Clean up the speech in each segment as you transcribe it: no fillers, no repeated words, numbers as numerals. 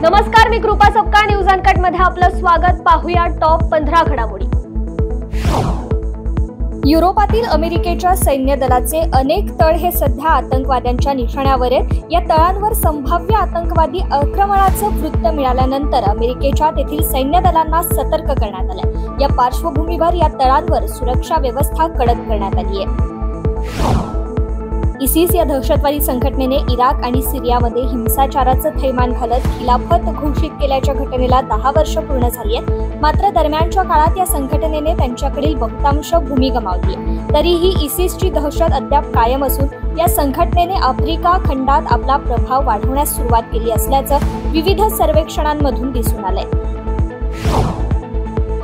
नमस्कार, मी कृपा Sapkal. News uncut मध्ये आपलं स्वागत. पाहूया टॉप 15 घडामोडी. युरोपातील अमेरिकेच्या सैन्य दलाचे अनेक तळ हे सध्या आतंकवाद्यांच्या निशाण्यावर आहेत. या तळांवर संभाव्य आतंकवादी आक्रमणाचं वृत्त मिळाल्यानंतर अमेरिकेच्या तेथील सैन्य दलांना सतर्क करण्यात आलं. या पार्श्वभूमीवर या तळांवर सुरक्षा व्यवस्था कडक करण्यात आली आहे. इसिस या दहशतवादी संघटनेने इराक आणि सिरियामध्ये हिंसाचाराचं थैमान घालत खिलाफत घोषित केल्याच्या घटनेला 10 वर्ष पूर्ण झाली आहेत. मात्र दरम्यानच्या काळात या संघटनेने त्यांच्याकडील बहुतांश भूमी गमावली आहे. तरीही इसिसची दहशत अद्याप कायम असून या संघटनेने आफ्रिका खंडात आपला प्रभाव वाढवण्यास सुरुवात केली असल्याचं विविध सर्वेक्षणांमधून दिसून आलंय.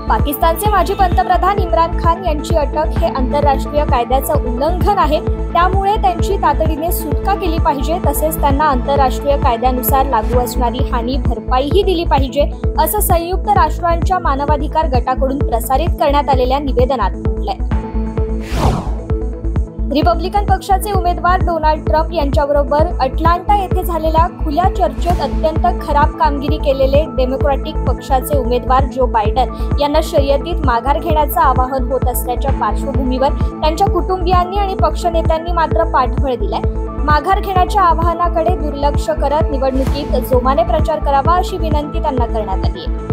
पाकिस्तानचे माजी पंतप्रधान इम्रान खान यांची अटक हे आंतरराष्ट्रीय कायद्याचं उल्लंघन आहे. त्यामुळे त्यांची तातडीने सुटका केली पाहिजे. तसेच त्यांना आंतरराष्ट्रीय कायद्यानुसार लागू असणारी हानी भरपाईही दिली पाहिजे, असं संयुक्त राष्ट्रांच्या मानवाधिकार गटाकडून प्रसारित करण्यात आलेल्या निवेदनात म्हटलंय. रिपब्लिकन पक्षाचे उमेदवार डोनाल्ड ट्रम्प यांच्याबरोबर अटलांटा येथे झालेल्या खुल्या चर्चेत अत्यंत खराब कामगिरी केलेले डेमोक्रॅटिक पक्षाचे उमेदवार जो बायडन यांना शर्यतीत माघार घेण्याचं आवाहन होत असल्याच्या पार्श्वभूमीवर त्यांच्या कुटुंबियांनी आणि पक्षनेत्यांनी मात्र पाठबळ दिलाय. माघार घेण्याच्या आवाहनाकडे दुर्लक्ष करत निवडणुकीत जोमाने प्रचार करावा अशी विनंती त्यांना करण्यात आली आहे.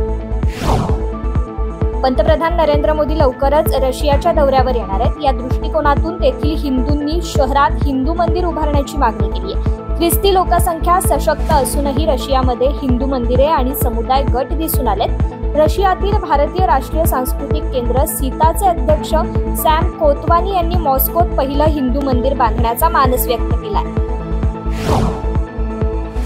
पंतप्रधान नरेंद्र मोदी लवकरच रशियाच्या दौऱ्यावर येणार आहेत. या दृष्टिकोनातून तेथील हिंदूंनी शहरात हिंदू मंदिर उभारण्याची मागणी केली आहे. ख्रिस्ती लोकसंख्या सशक्त असूनही रशियामध्ये हिंदू मंदिरे आणि समुदाय गट दिसून आलेत. रशियातील भारतीय राष्ट्रीय सांस्कृतिक केंद्र सीताचे अध्यक्ष सॅम कोतवानी यांनी मॉस्कोत पहिलं हिंदू मंदिर बांधण्याचा मानस व्यक्त केला.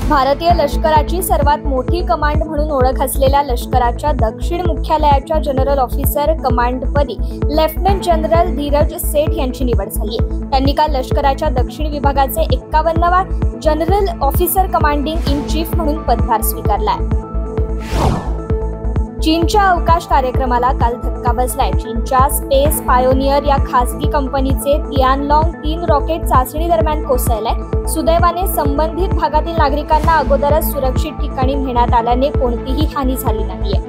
भारतीय लष्कराची सर्वात मोठी कमांड म्हणून ओळख असलेल्या लष्कराच्या दक्षिण मुख्यालयाच्या जनरल ऑफिसर कमांडपदी लेफ्टनंट जनरल धीरज सेठ यांची निवड झाली आहे. त्यांनी काल लष्कराच्या दक्षिण विभागाचे 51वा general officer commanding in chief म्हणून पदभार स्वीकारला. चीनच्या अवकाश कार्यक्रमाला काल धक्का बसलाय. चीनच्या स्पेस पायोनियर या खासगी कंपनीचे तियानलॉंग 3 रॉकेट चाचणी दरम्यान कोसळलंय. सुदैवाने संबंधित भागातील नागरिकांना अगोदरच सुरक्षित ठिकाणी नेण्यात आल्याने कोणतीही हानी झाली नाहीये.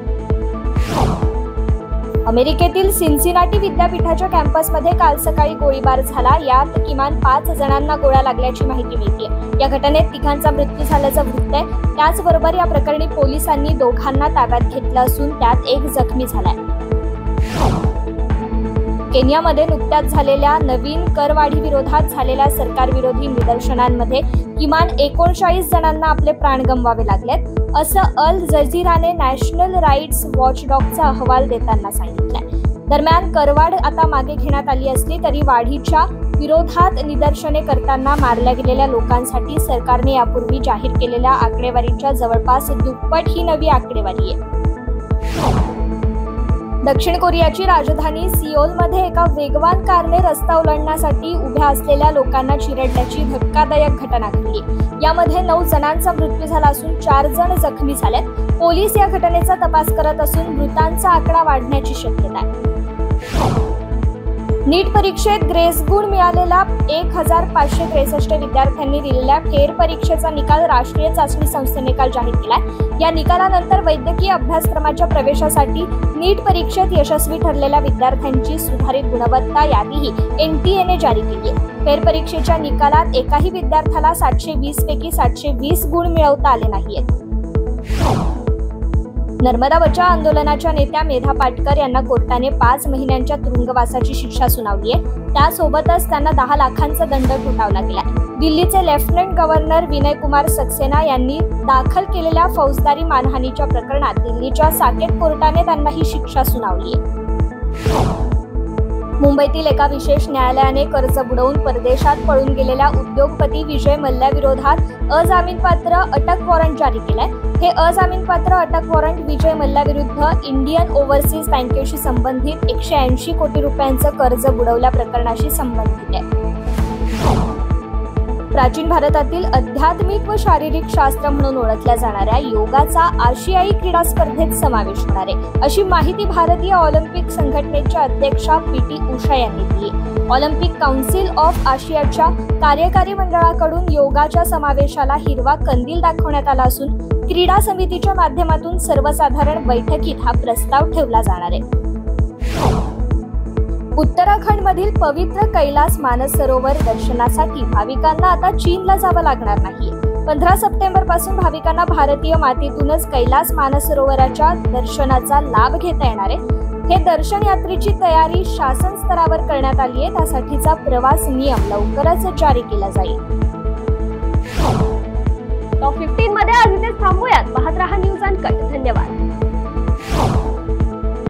अमेरिकेतील सिन्सिनाटी विद्यापीठाच्या कॅम्पसमध्ये काल सकाळी गोळीबार झाला. यात किमान 5 जणांना गोळ्या लागल्याची माहिती मिळते. या घटनेत 3 मृत्यू झाल्याचं वृत्त आहे. त्याचबरोबर या प्रकरणी पोलिसांनी 2 ताब्यात घेतलं असून त्यात 1 जखमी झालाय. केनियामध्ये नुकत्याच झालेल्या नवीन करवाढी विरोधात झालेल्या सरकारविरोधी निदर्शनांमध्ये किमान 39 जणांना आपले प्राण गमवावे लागलेत, असं अल जझीराने नॅशनल राईट्स वॉचडॉगचा अहवाल देताना सांगितलंय. दरम्यान करवाढ आता मागे घेण्यात आली असली तरी वाढीच्या विरोधात निदर्शने करताना मारल्या गेलेल्या लोकांसाठी सरकारने यापूर्वी जाहीर केलेल्या आकडेवारीच्या जवळपास दुप्पट ही नवी आकडेवारी आहे. दक्षिण कोरियाची राजधानी सिओलमध्ये एका वेगवान कारने रस्ता ओलांडण्यासाठी उभ्या असलेल्या लोकांना चिरडल्याची धक्कादायक घटना घडली. यामध्ये 9 जणांचा मृत्यू झाला असून 4 जण जखमी झालेत. पोलीस या घटनेचा तपास करत असून मृतांचा आकडा वाढण्याची शक्यता आहे. नीट परीक्षेत ग्रेस गुण मिळालेल्या 1563 विद्यार्थ्यांनी दिलेल्या फेर परीक्षेचा निकाल राष्ट्रीय चाचणी संस्थेने काल जाहीर केलाय. या निकालानंतर वैद्यकीय अभ्यासक्रमाच्या प्रवेशासाठी नीट परीक्षेत यशस्वी ठरलेल्या विद्यार्थ्यांची सुधारित गुणवत्ता यादीही NTAने जारी केली आहे. फेर परीक्षेच्या निकालात एकाही विद्यार्थ्याला 720 पैकी 720 गुण मिळवता आले नाहीयेत. नर्मदा बचाव आंदोलनाच्या नेत्या मेधा पाटकर यांना कोर्टाने 5 महिन्यांच्या तुरुंगवासाची शिक्षा सुनावली आहे. त्यासोबतच त्यांना 10 लाखांचा दंड ठोठावला गेला. दिल्लीचे लेफ्टनंट गव्हर्नर विनय कुमार सक्सेना यांनी दाखल केलेल्या फौजदारी मानहानीच्या प्रकरणात दिल्लीच्या साकेत कोर्टाने त्यांना ही शिक्षा सुनावली आहे. मुंबईतील एका विशेष न्यायालयाने कर्ज बुडवून परदेशात पळून गेलेल्या उद्योगपती विजय मल्ल्याविरोधात अजामीनपात्र अटक वॉरंट जारी केलंय. हे अजामीनपात्र अटक वॉरंट विजय मल्ल्याविरुद्ध इंडियन ओव्हरसीज बँकेशी संबंधित 180 कोटी रुपयांचं कर्ज बुडवल्या प्रकरणाशी संबंधित आहे. प्राचीन भारतातील आध्यात्मिक व शारीरिक शास्त्र म्हणून ओळखल्या जाणाऱ्या योगाचा आशियाई क्रीडा स्पर्धेत समावेश होणार आहे, अशी माहिती भारतीय ऑलिम्पिक संघटनेच्या अध्यक्षा PT उषा यांनी दिली. ऑलिम्पिक काउन्सिल ऑफ आशियाच्या कार्यकारी मंडळाकडून योगाच्या समावेशाला हिरवा कंदील दाखवण्यात आला असून क्रीडा समितीच्या माध्यमातून सर्वसाधारण बैठकीत हा प्रस्ताव ठेवला जाणार आहे. उत्तराखंडमधील पवित्र कैलास मानसरोवर दर्शनासाठी भाविकांना आता चीनला जावं लागणार नाही. 15 सप्टेंबर पासून भाविकांना भारतीय मातीतूनच कैलास मानसरोवराच्या दर्शनाचा लाभ घेता येणार आहे. हे दर्शन यात्रेची तयारी शासन स्तरावर करण्यात आली आहे. त्यासाठीचा प्रवास नियम लवकरच जारी केला जाईल. टॉप 15 मध्ये आज इथे थांबूयात. पाहत रहा न्यूज अनकट. धन्यवाद.